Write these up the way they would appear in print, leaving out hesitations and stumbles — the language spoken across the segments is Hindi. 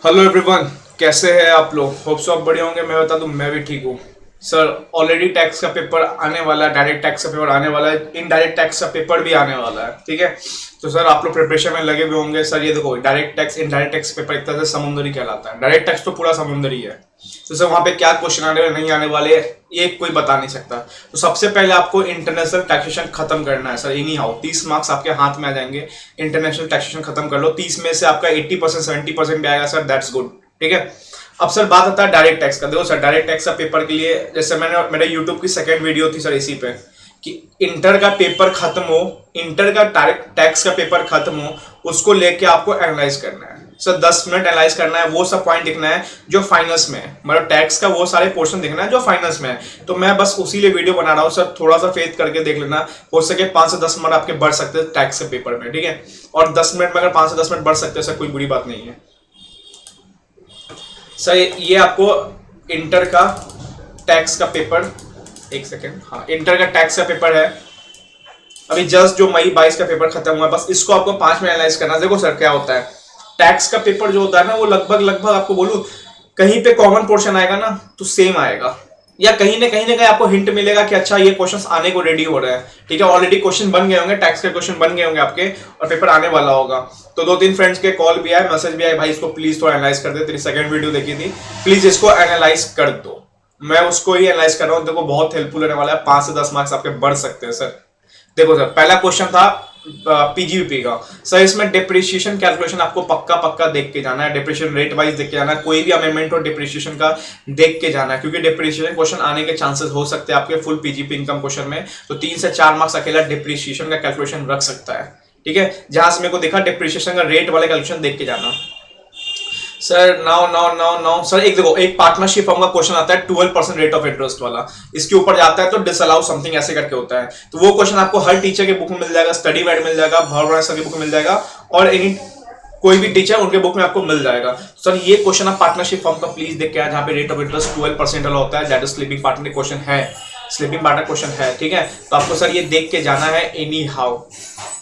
हेलो एवरीवन, कैसे हैं आप लोग। होप सो आप बढ़िया होंगे। मैं बता दूं, मैं भी ठीक हूँ। सर, ऑलरेडी टैक्स का पेपर आने वाला है, डायरेक्ट टैक्स का पेपर आने वाला है, इनडायरेक्ट टैक्स का पेपर भी आने वाला है। ठीक है, तो सर आप लोग प्रिपरेशन में लगे हुए होंगे। सर ये देखो, direct tax indirect tax paper एक तरह से समुद्री कहलाता है। डायरेक्ट टैक्स तो पूरा समुद्री है। तो सर वहां पे क्या क्वेश्चन आने वाले नहीं आने वाले ये कोई बता नहीं सकता। तो सबसे पहले आपको इंटरनेशनल टैक्सेशन खत्म करना है सर। इनी हाउ 30 मार्क्स आपके हाथ में आ जाएंगे। इंटरनेशनल टैक्सेशन खत्म कर लो। 30 में से आपका 80% 70% भी आएगा सर, दैट्स गुड। ठीक है, अब सर बात आता है डायरेक्ट टैक्स का। देखो सर, डायरेक्ट टैक्स का पेपर के लिए जैसे मैंने मेरे यूट्यूब की सेकंड वीडियो थी सर इसी पे कि इंटर का पेपर खत्म हो, इंटर का डायरेक्ट टैक्स का पेपर खत्म हो, उसको लेके आपको एनालाइज करना है सर। 10 मिनट एनालाइज करना है, वो सब पॉइंट लिखना है जो फाइनल्स में है। मतलब टैक्स का वो सारे पोर्शन देखना है जो फाइनल्स में है। तो मैं बस उसी लिए वीडियो बना रहा हूँ सर। थोड़ा सा फेथ करके देख लेना, हो सके 5 से 10 मिनट आपके बढ़ सकते हैं टैक्स के पेपर में। ठीक है, और 10 मिनट में अगर 5 से 10 मिनट बढ़ सकते हैं सर, कोई बुरी बात नहीं है सर। ये आपको इंटर का टैक्स का पेपर, एक सेकेंड, हाँ इंटर का टैक्स का पेपर है। अभी जस्ट जो मई 22 का पेपर खत्म हुआ है, बस इसको आपको 5 में एनालाइज करना है। देखो सर क्या होता है, टैक्स का पेपर जो होता है ना, वो लगभग लगभग आपको बोलूं, कहीं पे कॉमन पोर्शन आएगा ना तो सेम आएगा, या कहीं ना कहीं आपको हिंट मिलेगा कि अच्छा ये क्वेश्चंस आने को रेडी हो रहे हैं। ठीक है, ऑलरेडी क्वेश्चन बन गए होंगे, टैक्स के क्वेश्चन बन गए होंगे आपके, और पेपर आने वाला होगा। तो 2-3 फ्रेंड्स के कॉल भी आए, मैसेज भी आए, भाई इसको प्लीज थोड़ा एनालाइज कर दे, तेरी सेकंड वीडियो देखी थी, प्लीज इसको एनालाइज कर दो। मैं उसको ही एनालाइज कर रहा हूँ। देखो बहुत हेल्पफुल होने वाला है, 5 से 10 मार्क्स आपके बढ़ सकते हैं सर। देखो सर, पहला क्वेश्चन था पीजीबीपी का। सर इसमें डिप्रिशिएशन कैलकुलेशन आपको पक्का पक्का देख के जाना है, डिप्रिशिएशन रेट वाइज देख के जाना है, कोई भी अमेंडमेंट हो डिप्रिशिएशन का देख के जाना है, क्योंकि डिप्रिशिएशन क्वेश्चन आने के चांसेस हो सकते हैं आपके फुल पीजीपी इनकम क्वेश्चन में। तो 3 से 4 मार्क्स अकेला डिप्रिशिएशन का कैलकुलेशन रख सकता है। ठीक है, जहां से मेरे को देखा डिप्रिशिएशन का रेट वाले कैलकुलेशन देख के जाना sir. Now now now now sir, एक देखो, एक पार्टनरशिप फर्म का क्वेश्चन आता है 12% रेट ऑफ इंटरेस्ट वाला। इसके ऊपर जाता है तो डिसअलाउ समथिंग ऐसे करके होता है। तो वो क्वेश्चन आपको हर टीचर के बुक में मिल जाएगा, स्टडी गाइड मिल जाएगा, भरवाना सर की बुक में मिल जाएगा, और एनी कोई भी टीचर उनके बुक में आपको मिल जाएगा। सर ये क्वेश्चन आप पार्टनरशिप फर्म का प्लीज देख के आए, जहां पे रेट ऑफ इंटरेस्ट 12% वाला होता है। That is sleeping partner question है, स्लीपिंग पार्टनर क्वेश्चन है। ठीक है, तो आपको सर ये देख के जाना है एनी हाउ।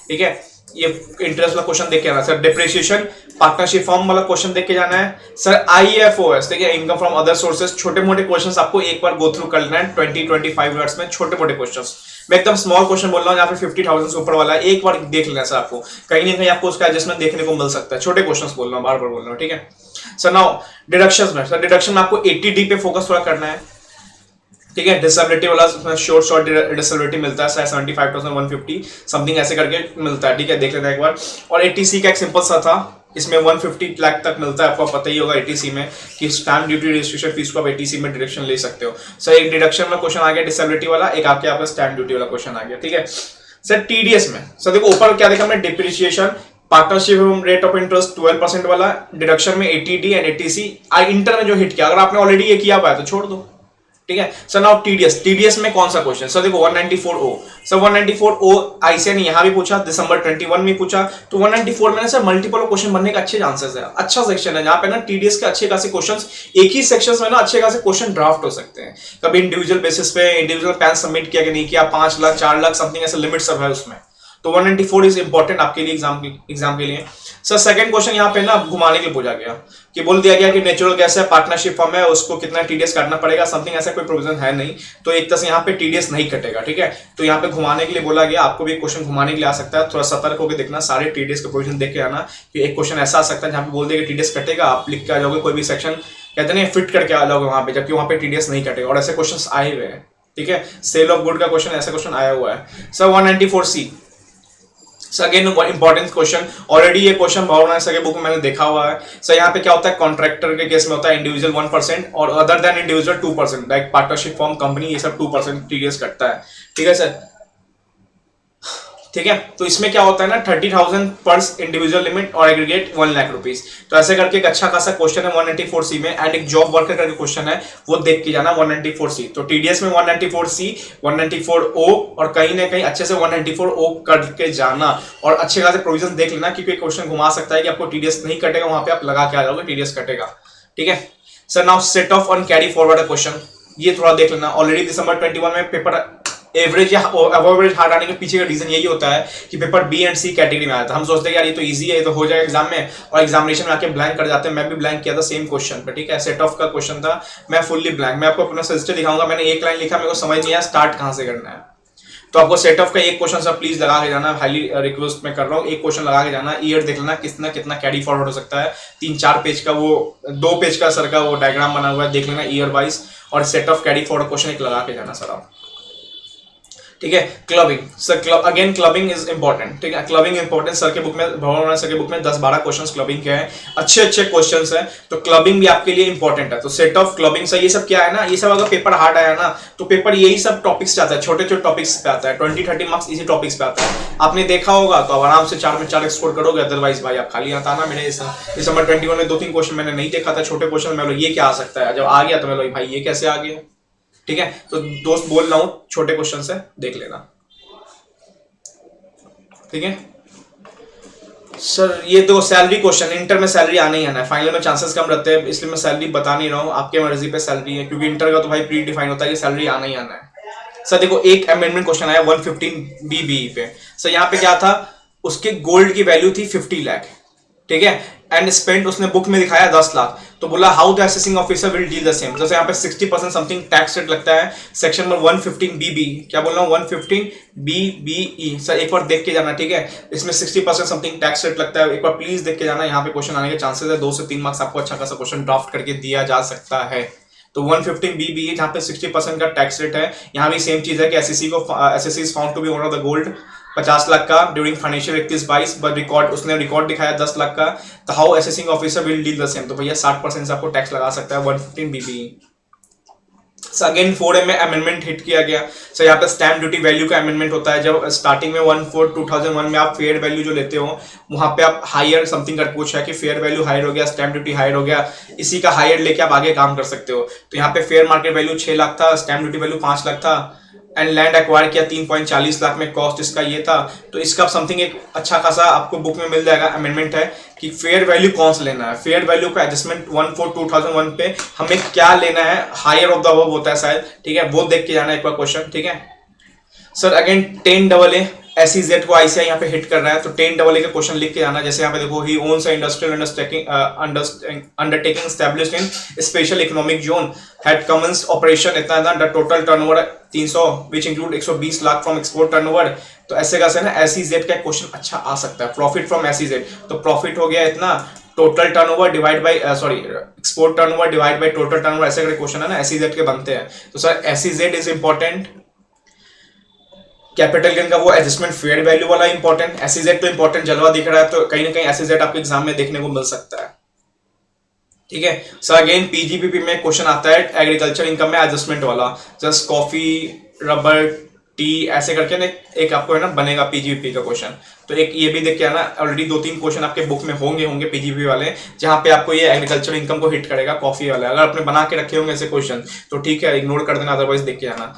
ठीक है, ये इंटरेस्ट वाला क्वेश्चन देख के आना सर। डिप्रिशिएशन पार्टनरशिप फॉर्म वाला क्वेश्चन देख के जाना है सर। आईएफओएस, ठीक है, इनकम फ्रॉम अदर सोर्सेज, छोटे मोटे क्वेश्चंस आपको एक बार गो थ्रू कर लेना है 20-25 मिनट्स में, छोटे मोटे क्वेश्चंस। मैं एकदम स्मॉल क्वेश्चन बोल रहा हूँ, यहाँ पे 50,000 से ऊपर वाला है, एक बार देख लेना सर। आपको कहीं ना कहीं आपको उसका एडजस्टमेंट देखने को मिल सकता है। छोटे क्वेश्चंस बोल रहा हूँ, बार बार बोल रहा हूँ। ठीक है सर। नाउ डिडक्शंस में सर, डिडक्शन में आपको 80D पे फोकस थोड़ा करना है। ठीक है, डिसेबिलिटी वाला शॉर्ट शॉर्ट डिसेबिलिटी मिलता है सर, 75,150 समथिंग ऐसे करके मिलता है। ठीक है, देख लेना एक बार। और 80C का एक सिंपल सा था, इसमें 150 लाख तक मिलता है। आपको पता ही होगा 80C में कि स्टैम्प ड्यूटी रजिस्ट्रेशन फीस को आप 80C में डिडक्शन ले सकते हो सर। एक डिडक्शन में क्वेश्चन आ गया डिसेबिलिटी वाला, एक आपके आपका स्टैम्प ड्यूटी वाला क्वेश्चन आ गया। ठीक है सर। टीडीएस में सर देखो, ऊपर क्या देखा हमने, depreciation, partnership rate of interest 12% वाला, डिडक्शन में 80D एंड 80C। इंटर में जो हिट किया, अगर आपने ऑलरेडी ये किया हुआ है तो छोड़ दो। ठीक है सर। नाउ टीडीएस, टीडीएस में कौन सा क्वेश्चन सर, देखो 194O सर। 194O आईसीए ने यहां भी पूछा, दिसंबर 21 में पूछा। तो 194 में ना सर मल्टीपल क्वेश्चन बनने का अच्छे चांसेस है। अच्छा सेक्शन है जहां पे ना टीडीएस के अच्छे खासे क्वेश्चंस, एक ही सेक्शंस में ना अच्छे खासे क्वेश्चन ड्राफ्ट हो सकते हैं। कभी इंडिविजुअल बेसिस पे इंडिविजुअल पैन सबमिट किया कि नहीं किया, 5 लाख 4 लाख समथिंग ऐसे लिमिट सब है उसमें। तो 194 इज इंपॉर्टेंट आपके लिए एग्जाम के लिए सर। सेकंड क्वेश्चन यहाँ पे ना घुमाने के लिए पूछा गया कि बोल दिया गया कि नेचुरल गैस है, पार्टनरशिप फर्म है, उसको कितना टीडीएस काटना पड़ेगा समथिंग, ऐसा कोई प्रोविजन है नहीं। तो एक तरह से यहाँ पे टीडीएस नहीं कटेगा। ठीक है, तो यहाँ पे घुमाने के लिए बोला गया, आपको भी क्वेश्चन घुमाने के लिए आ सकता है। थोड़ा सतर्क होकर देखना, सारे टीडीएस के प्रोविजन देख के आना कि एक क्वेश्चन ऐसा आ सकता है जहाँ पे बोल देगा टीडीएस कटेगा, आप लिख के आ जाओगे कोई भी सेक्शन, कहते नहीं फिट करके आ जाओगे वहां पे, जबकि वहां पे टीडीएस नहीं कटेगा। और ऐसे क्वेश्चन आए हुए हैं। ठीक है, सेल ऑफ गुड का क्वेश्चन, ऐसा क्वेश्चन आया हुआ है sir. 194C again important question, already ये क्वेश्चन भावना सर के बुक में मैंने देखा हुआ है सर। यहाँ पे क्या होता है, कॉन्ट्रैक्टर के केस में होता है इंडिविजुअल 1% और other than individual 2%, like partnership form company, ये सब 2% टीडीएस कटता है। ठीक है सर। ठीक है, तो इसमें क्या होता है ना, 30,000 पर इंडिविजुअल लिमिट और एग्रीगेट 1 लाख रुपीज। तो ऐसे करके एक अच्छा खासा क्वेश्चन है 194C में। एंड एक जॉब वर्कर करके क्वेश्चन है, वो देख के जाना 194C। तो टीडीएस में 194C, 194O, और कहीं ना कहीं अच्छे से 194O करके जाना, और अच्छे खासे प्रोविजन देख लेना, क्योंकि क्वेश्चन घुमा सकता है कि आपको टीडीएस नहीं कटेगा, वहां पे आप लगा के आ जाओगे टीडीएस कटेगा। ठीक है sir. Now set off on carry forward question, ये थोड़ा देख लेना। ऑलरेडी दिसंबर 21 में पेपर एवरेज या एवरेज हार्ड आने के पीछे का रीजन यही होता है कि paper B and C category में आया था। हम सोचते हैं यार ये तो इजी है, ये तो हो जाएगा एग्जाम में, और एग्जामिनेशन में आके ब्लैंक कर जाते हैं। मैं भी ब्लैंक किया था सेम क्वेश्चन पे, ठीक है, सेट ऑफ का क्वेश्चन था, मैं फुल्ली ब्लैंक। मैं आपको अपना सजेस्टेड दिखाऊंगा, मैंने एक लाइन लिखा, मेरे को समझ नहीं आया स्टार्ट कहां से करना है। तो आपको सेट ऑफ का एक क्वेश्चन सब प्लीज लगा के जाना, हाईली रिक्वेस्ट मैं कर रहा हूँ, एक क्वेश्चन लगा के जाना। ईयर देख लेना कितना कितना कैरी फॉरवर्ड हो सकता है, 3-4 पेज का वो 2 पेज का सर का वो डायग्राम बना हुआ है, देख लेना ईयर वाइज, और set of carry forward question एक लगा के जाना सर आप, ठीक है। Clubbing sir, again clubbing is important, ठीक है, क्लबिंग इंपॉर्टेंट। सर के बुक में, भवन सर के बुक में 10-12 क्वेश्चंस क्लबिंग के हैं, अच्छे अच्छे क्वेश्चंस हैं, तो क्लबिंग भी आपके लिए इंपॉर्टेंट है। तो सेट ऑफ क्लबिंग से ये सब क्या है ना, ये सब अगर पेपर हार्ड आया ना तो पेपर यही सब टॉपिक्स पे आता है, छोटे छोटे टॉपिक्स पे आता है, 20-30 मार्क्स इसी टॉपिक्स पे आता है। आपने देखा होगा तो आप आराम से 4 में 4 स्कोर करोगे, अदरवाइज भाई आप खाली आता ना। मेरे इस नंबर 21 में 2-3 क्वेश्चन मैंने नहीं देखा था, छोटे क्वेश्चन में ये क्या आ सकता है, जब आ गया तो मैं भाई ये कैसे आ गया, ठीक है। तो दोस्त बोल रहा हूं छोटे क्वेश्चन से देख लेना, ठीक है सर। ये तो सैलरी क्वेश्चन, इंटर में सैलरी आना ही आना है, फाइनल में चांसेस कम रहते हैं, इसलिए मैं सैलरी बता नहीं रहा हूँ, आपके मर्जी पे सैलरी है, क्योंकि इंटर का तो भाई प्री डिफाइन होता है कि सैलरी आना ही आना है। सर देखो एक अमेंडमेंट क्वेश्चन आया 115 पे, सर यहाँ पे क्या था, उसके गोल्ड की वैल्यू थी 50 लाख, ठीक है, एंड स्पेंड उसने बुक में दिखाया 10 लाख। तो बोला how the assessing officer will deal the same, जैसे यहाँ पे 60% समथिंग टैक्स रेट लगता है, सेक्शन नंबर 115BB, क्या बोल रहा हूँ 115BBE, सर एक बार देख के जाना, ठीक है, इसमें 60% समथिंग टैक्स रेट लगता है, एक बार प्लीज देख के जाना, यहाँ पे क्वेश्चन आने के चांसेस है, 2 से 3 मार्क्स आपको अच्छा खासा क्वेश्चन ड्राफ्ट करके दिया जा सकता है। तो 115BBE जहाँ पे 60% का टैक्स रेट है, यहाँ भी सेम चीज है कि एसएससी को SSC is found to be owner of the gold 50 lakh का ड्यूरिंग फाइनेंशियल 21-22, बट रिकॉर्ड उसने रिकॉर्ड दिखाया 10 लाख का, तो how assessing officer will deal the same, तो भैया 60% से आपको टैक्स लगा सकता है 115BBE। अगेन 4A में अमेंडमेंट हिट किया गया, सो यहाँ पे स्टैम्प ड्यूटी वैल्यू का अमेंडमेंट होता है, जब स्टार्टिंग में 1/4/2001 में आप फेयर वैल्यू जो लेते हो, वहां पे आप हायर समथिंग कर पूछा है कि फेयर वैल्यू हायर हो गया, स्टैम्प ड्यूटी हायर हो गया, इसी का हायर लेके आप आगे काम कर सकते हो। तो यहाँ पे फेयर मार्केट वैल्यू 6 लाख था, स्टैम्प ड्यूटी वैल्यू 5 लाख था, एंड लैंड एक्वायर किया 3.40 लाख में, कॉस्ट इसका ये था। तो इसका समथिंग एक अच्छा खासा आपको बुक में मिल जाएगा, अमेंडमेंट है कि फेयर वैल्यू कौन सा लेना है, फेयर वैल्यू का एडजस्टमेंट 1/4/2001 पे हमें क्या लेना है, हायर ऑफ द अबव होता है शायद, ठीक है, वो देख के जाना एक बार क्वेश्चन, ठीक है सर। अगेन 10AA SEZ को आईसीआई यहाँ पे हिट कर रहा है, तो 10AA का क्वेश्चन लिख के जाना, जैसे यहाँ पे देखो he owns industrial undertaking established in special economic zone had commenced operation, इतना था, the total turnover 300 which include 120 lakh from export turnover. तो ऐसे का ना SEZ का क्वेश्चन अच्छा आ सकता है, प्रॉफिट फ्रॉम SEZ, तो प्रॉफिट हो गया इतना, total turnover divide by export turnover divide by total turnover, ऐसे करके क्वेश्चन है ना SEZ के बनते हैं। तो sir SEZ is important, capital gain का वो एडजस्टमेंट फेयर वैल्यू वाला इंपॉर्टेंट, SEZ तो इंपॉर्टेंट जलवा दिख रहा है, तो कहीं ना कहीं SEZ आपके एग्जाम में देखने को मिल सकता है, ठीक है सर। अगेन PGPP में क्वेश्चन आता है एग्रीकल्चर इनकम में एडजस्टमेंट वाला, जस्ट कॉफी रबर टी ऐसे करके ना एक आपको है ना बनेगा PGPP का क्वेश्चन, तो एक ये भी देख के आना, ऑलरेडी 2-3 क्वेश्चन आपके बुक में होंगे PGPP वाले, जहां पे आपको ये एग्रीकल्चर इनकम को हिट करेगा कॉफी वाला, अगर आपने बना के रखे होंगे ऐसे क्वेश्चन तो ठीक है, इग्नोर कर देना, अदरवाइज देख के आना।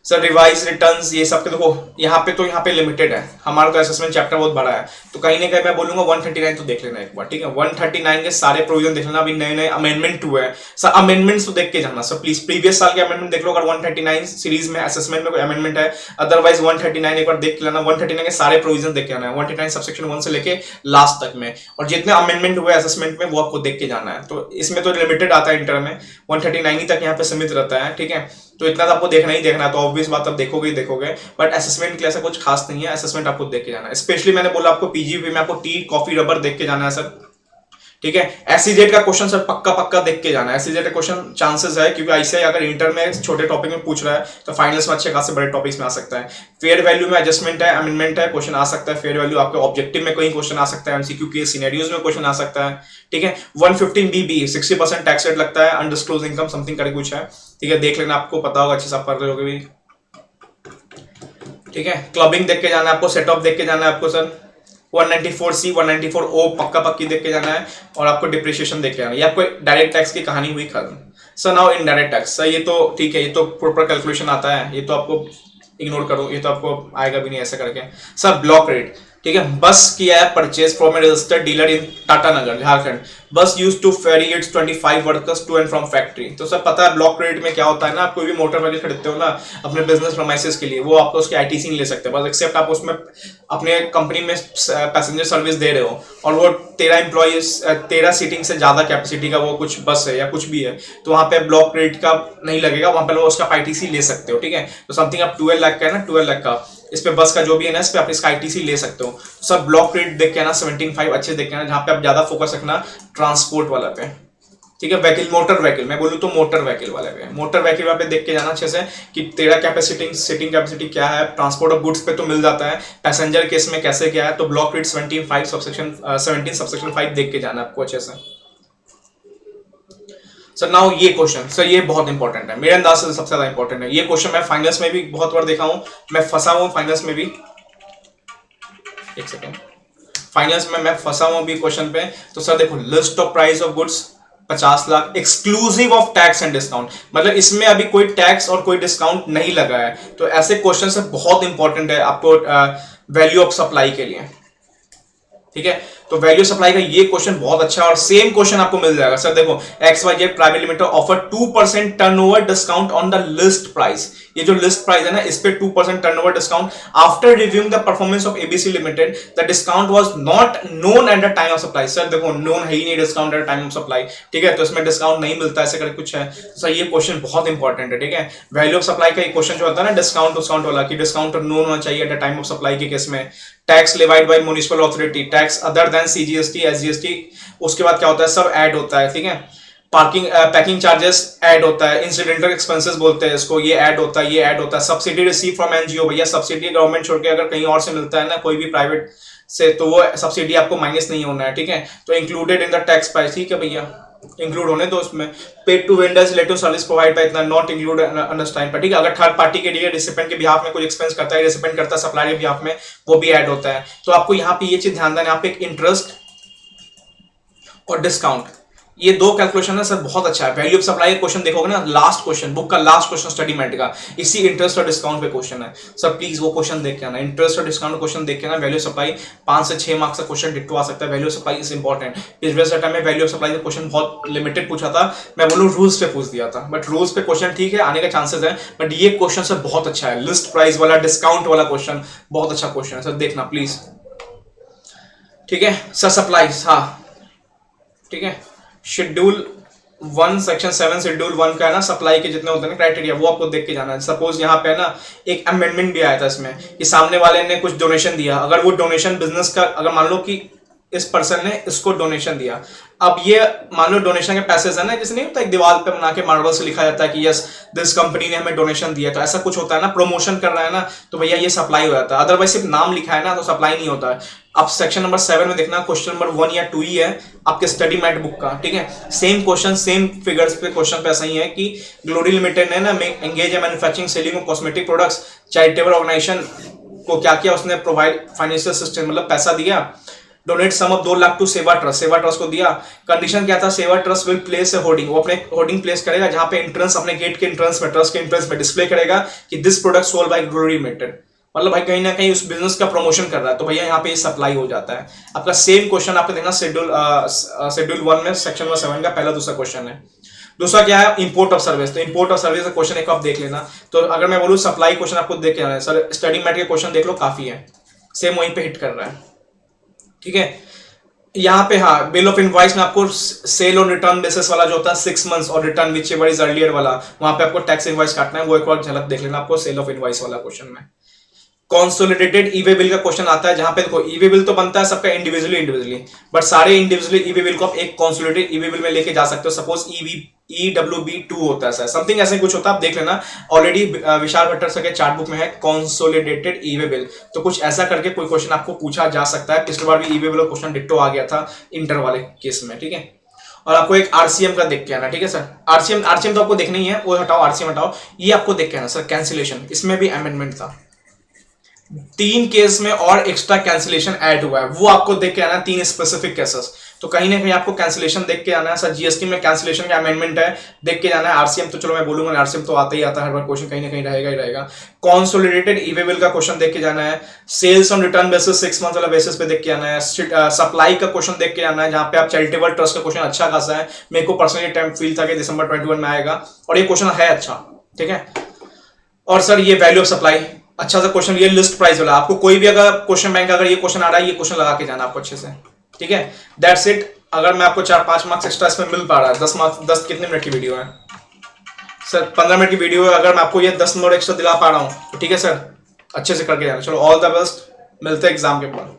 सर रिवाइज रिटर्न्स ये सब के देखो यहाँ पे लिमिटेड है, हमारा तो असेसमेंट चैप्टर बहुत बड़ा है, तो कहीं ना कहीं मैं बोलूंगा 139 तो देख लेना एक बार, ठीक है, 139 के सारे प्रोविजन देख लेना, अभी नए नए अमेंडमेंट हुए हैं सर, अमेंडमेंट्स तो देख के जाना सर प्लीज, प्रीवियस साल के अमेंडमेंट देख लो, अगर 139 सीरीज में असेसमेंट में कोई अमेंडमेंट है, अदरवाइज 139 एक बार देख लेना, 139 के सारे प्रोविजन देख के आना है, 139 सबसेक्शन 1 से लेके लास्ट तक में, और जितने अमेंडमेंट हुए असेसमेंट में वो आपको देख के जाना है। तो इसमें तो लिमिटेड आता है इंटर में, 139 ही तक यहाँ पे सीमित रहता है, ठीक है, तो इतना तो आपको देखना ही देखना है, तो ऑब्वियस बात आप देखोगे बट असेसमेंट के लिए ऐसा कुछ खास नहीं है, असेसमेंट आपको देख के जाना है, स्पेशली मैंने बोला आपको PGPP में आपको टी कॉफी रबर देख के जाना है सर, ठीक है। SEZ का क्वेश्चन सर पक्का देख के जाना है, SEZ का क्वेश्चन चांसेस है, क्योंकि आईसीआई अगर इंटर में छोटे टॉपिक में पूछ रहा है तो फाइनल्स में अच्छे खासे बड़े टॉपिक्स में आ सकता है। फेयर वैल्यू में एडजस्टमेंट है, अमेंडमेंट है, क्वेश्चन आ सकता है, फेयर वैल्यू आपके ऑब्जेक्टिव में कोई क्वेश्चन आ सकता है, MCQ के सिनेरियोज में क्वेश्चन आ सकता है, ठीक है। 115BB 60% टैक्स रेट लगता है, अनडिस्क्लोज इनकम समथिंग करके कुछ है, ठीक है, देख लेना, आपको पता होगा अच्छे से, आप पढ़ रहे होगे भी, ठीक है। क्लबिंग देख के जाना है आपको, सेटअप देख के जाना है आपको सर, 194C 194O पक्की देख के जाना है, और आपको डिप्रिसिएशन देख के जाना है, ये आपको डायरेक्ट टैक्स की कहानी हुई खत्म। Sir now indirect tax, sir ये तो ठीक है, ये तो प्रॉपर कैलकुलेशन आता है, ये तो आपको इग्नोर करो, ये तो आपको आएगा भी नहीं ऐसा करके। सर ब्लॉक रेट, ठीक है, बस किया है purchase from a registered dealer in Tata Nagar Jharkhand, bus use to ferry its 25 workers to and from factory. तो सर पता है ब्लॉक क्रेडिट में क्या होता है ना, आप कोई भी मोटर व्हीकल खरीदते हो ना अपने बिजनेस प्रमाइसेस के लिए, वो आपको उसकी आईटीसी नहीं ले सकते, बस एक्सेप्ट आप उसमें अपने कंपनी में पैसेंजर सर्विस दे रहे हो और वो 13 एम्प्लॉइज 13 सीटिंग से ज्यादा कैपेसिटी का वो कुछ बस है या कुछ भी है, तो वहां पे ब्लॉक क्रेडिट का नहीं लगेगा, वहां पे वो उसका आईटीसी ले सकते हो। ठीक है, तो समथिंग आप 12 लाख का है ना, 12 लाख का इस पे बस का जो भी है ना, इस पे आप इसका आईटीसी ले सकते हो। सब ब्लॉक क्रेडिट देख के ना 17.5 अच्छे देख के ना, जहां पे आप ज्यादा फोकस रखना ट्रांसपोर्ट वाला पे। ठीक है, व्हीकल मोटर व्हीकल मैं बोलूँ तो मोटर व्हीकल वाले पे, मोटर व्हीकल वाले पे देख के जाना अच्छे से कि तेरा कैपेसिटी सीटिंग कैपेसिटी क्या है, ट्रांसपोर्ट ऑफ गुड्स पे तो मिल जाता है, पैसेंजर केस में कैसे क्या है, तो ब्लॉक क्रेडिट 17 सबसेक्शन 5 देख के जाना आपको अच्छे से। सर नाउ ये क्वेश्चन, सर ये बहुत इंपॉर्टेंट है, मेरे अंदाज से सबसे ज्यादा इंपॉर्टेंट है ये क्वेश्चन। मैं फाइनल्स में भी बहुत बार देखा हूं, मैं फंसा हूं फाइनल्स में भी, एक सेकेंड, फाइनल्स में मैं फंसा हूं भी क्वेश्चन पे। तो सर देखो, list of price of goods 50 lakh exclusive of tax and discount, मतलब इसमें अभी कोई टैक्स और कोई डिस्काउंट नहीं लगा है। तो ऐसे क्वेश्चन से बहुत इंपॉर्टेंट है आपको वैल्यू ऑफ सप्लाई के लिए। ठीक है, तो वैल्यू सप्लाई का ये क्वेश्चन बहुत अच्छा है और सेम क्वेश्चन आपको मिल जाएगा। सर देखो, XYZ private limited offer 2% turnover discount on the list price, ये जो लिस्ट प्राइस है ना इस पे 2% turnover discount after reviewing the performance of ABC limited, the discount was not known at the time of supply. Sir देखो, नोन है ही नहीं discount at the time of supply. ठीक है, तो इसमें डिस्काउंट नहीं मिलता, ऐसे करके कुछ है। तो सर ये क्वेश्चन बहुत इंपॉर्टेंट है। ठीक है, वैल्यू ऑफ सप्लाई का एक क्वेश्चन जो होता है ना डिस्काउंट वाला, कि डिस्काउंट नोन होना चाहिए at the time of supply के केस में। Tax levied by municipal authority, tax other than CGST SGST, उसके बाद क्या होता है, सब ऐड होता है। ठीक है, पार्किंग पैकिंग चार्जेस ऐड होता है, इंसिडेंटल एक्सपेंसेस बोलते हैं इसको, ये ऐड होता है, ये ऐड होता है। सब्सिडी रिसीव फ्रॉम NGO, भैया सब्सिडी गवर्नमेंट छोड़ के अगर कहीं और से मिलता है ना कोई भी प्राइवेट से, तो वो सब्सिडी आपको माइनस नहीं होना है। ठीक है, तो included in the tax price. ठीक है भैया, इंक्लूड होने तो उसमें paid to vendors relative service provide by इतना नॉट इंक्लूड अंडरस्टैंड पर। ठीक है, अगर थर्ड पार्टी के लिए रिसिपेंट के बिहाफ में कोई एक्सपेंस करता है, रिसिपेंट करता है सप्लायर के बिहाफ में, वो भी ऐड होता है। तो आपको यहाँ पे ये चीज ध्यान देना, यहाँ पे इंटरेस्ट और डिस्काउंट, ये दो कैलकुलेशन है सर, बहुत अच्छा है। वैल्यू ऑफ सप्लाई का क्वेश्चन देखोगे ना, लास्ट क्वेश्चन बुक का लास्ट क्वेश्चन स्टडी मेट का इसी इंटरेस्ट और डिस्काउंट पे क्वेश्चन है। सर प्लीज वो क्वेश्चन देख के आना, इंटरेस्ट और डिस्काउंट क्वेश्चन देख के आना। वैल्यू सप्लाई 5 से 6 मार्क्स का क्वेश्चन डिट्टो आ सकता है। Value supply is important. Previous time में वैल्यू ऑफ सप्लाई का क्वेश्चन बहुत लिमिटेड पूछा था, मैं बोलूँ रूल्स पे पूछ दिया था, बट रूल्स पे क्वेश्चन ठीक है आने का चांसेस है, बट ये क्वेश्चन सर बहुत अच्छा है। लिस्ट प्राइस वाला डिस्काउंट वाला क्वेश्चन बहुत अच्छा क्वेश्चन है सर, देखना प्लीज। ठीक है सर, सप्लाईज, हाँ ठीक है, शेड्यूल 1 सेक्शन 7 शेड्यूल 1 का है ना, सप्लाई के जितने होते हैं ना क्राइटेरिया, वो आपको देख के जाना है। सपोज यहाँ पे है ना एक अमेंडमेंट भी आया था इसमें कि सामने वाले ने कुछ डोनेशन दिया, अगर वो डोनेशन बिजनेस का, अगर मान लो कि इस पर्सन ने इसको डोनेशन दिया, अब ये मान लो डोनेशन के पैसे है ना, जैसे नहीं होता एक दीवार पे बना के मार्बल से लिखा जाता है कि यस दिस कंपनी ने हमें डोनेशन दिया, तो ऐसा कुछ होता है ना, प्रमोशन कर रहा है ना, तो भैया ये सप्लाई हो जाता है। अदरवाइज सिर्फ नाम लिखा है ना तो सप्लाई नहीं होता है। अब सेक्शन नंबर 7 में देखना, क्वेश्चन नंबर 1 या 2 ही है आपके स्टडी मैट बुक का। ठीक है, सेम क्वेश्चन सेम फिगर्स पे क्वेश्चन पे ऐसा ही है कि ग्लोरी लिमिटेड ने ना एंगेज है manufacturing selling of cosmetic products, charitable organisation को क्या किया उसने, प्रोवाइड फाइनेंशियल असिस्टेंस मतलब पैसा दिया, donate sum of 2 lakh to Seva trust, Seva trust को दिया। कंडीशन क्या था, Seva trust will place a hoarding, वो अपने होर्डिंग प्लेस करेगा जहां पे एंट्रेंस, अपने गेट के एंट्रेंस में, ट्रस्ट के एंट्रेंस में डिस्प्ले करेगा कि this product sold by glory limited, मतलब भाई कहीं ना कहीं उस बिजनेस का प्रमोशन कर रहा है, तो भैया यहाँ पे सप्लाई हो जाता है। आपका सेम क्वेश्चन आपको देखना शेड्यूल 1 में सेक्शन नंबर 7 का पहला दूसरा क्वेश्चन है। दूसरा क्या है, इंपोर्ट ऑफ सर्विस, तो इंपोर्ट ऑफ सर्विस का क्वेश्चन एक आप देख लेना। तो अगर मैं बोलूँ सप्लाई क्वेश्चन आपको देख के आना है सर, स्टडी मैट के क्वेश्चन देख लो काफी है, सेम वहीं पे हिट कर रहा है। ठीक है, यहाँ पे हाँ बिल ऑफ इनवॉइस में आपको सेल और रिटर्न बेसिस वाला जो होता है 6 मंथ्स और return which ever is earlier वाला, वहां पे आपको टैक्स इनवॉइस काटना है, वो एक और झलक देख लेना आपको सेल ऑफ इनवॉइस वाला क्वेश्चन में। कॉन्सोलिडेटेड ईवे बिल का क्वेश्चन आता है, जहां पे देखो ईवे बिल तो बनता है सबका इंडिविजुअली, बट सारे इंडिविजुअली ईवे बिल को आप एक कॉन्सोलिडेटेड ईवे बिल में लेके जा सकते हो। सपोज EWB2 होता है, समथिंग ऐसे कुछ होता है, आप देख लेना। ऑलरेडी विशाल भट्टर सर के चार्ट बुक में है कॉन्सोलिडेटेड ईवे बिल, तो कुछ ऐसा करके कोई क्वेश्चन आपको पूछा जा सकता है। पिछली बार भी ईवे बिल क्वेश्चन डिट्टो आ गया था इंटर वाले केस में। ठीक है, और आपको एक आरसीएम का देख के आना। ठीक है सर, आरसीएम तो आपको देखना ही है, वो हटाओ, आरसीएम हटाओ, ये आपको देख के आना सर। कैंसिलेशन, इसमें भी अमेंडमेंट था, 3 केस में और एक्स्ट्रा कैंसिलेशन ऐड हुआ है, वो आपको देख के आना है, 3 स्पेसिफिक केसेस। तो कहीं ना कहीं आपको कैंसिलेशन देख के आना है। सर जीएसटी में कैंसिलेशन का अमेंडमेंट है, देख के जाना है। आरसीएम तो चलो मैं बोलूंगा, आरसीएम तो आता ही आता है, हर बार क्वेश्चन कहीं ना कहीं रहेगा ही रहेगा। कॉन्सोलिडेटेड ईवेबल का क्वेश्चन देख के जाना है। Sales on return basis 6 month वाला बेसिस पे देख के आना है। सप्लाई का क्वेश्चन देख के आना है, जहां पे आप चैरिटेबल ट्रस्ट का क्वेश्चन अच्छा खासा है। मेरे को पर्सनली टाइम फील था कि दिसंबर 21 में आएगा, और ये क्वेश्चन है अच्छा, ठीक है। और सर ये वैल्यू ऑफ सप्लाई अच्छा सा क्वेश्चन, ये लिस्ट प्राइस वाला। आपको कोई भी अगर क्वेश्चन बैंक अगर ये क्वेश्चन आ रहा है, ये क्वेश्चन लगा के जाना आपको अच्छे से, ठीक है। That's it. अगर मैं आपको 4-5 मार्क्स एक्स्ट्रा इसमें मिल पा रहा है, 10 मार्क्स, 10 कितने मिनट की वीडियो है सर? 15 मिनट की वीडियो है। अगर मैं आपको ये 10 मिनट एक्स्ट्रा दिला पा रहा हूँ तो ठीक है सर, अच्छे से करके जाना। चलो ऑल द बेस्ट, मिलते हैं एग्जाम के बाद।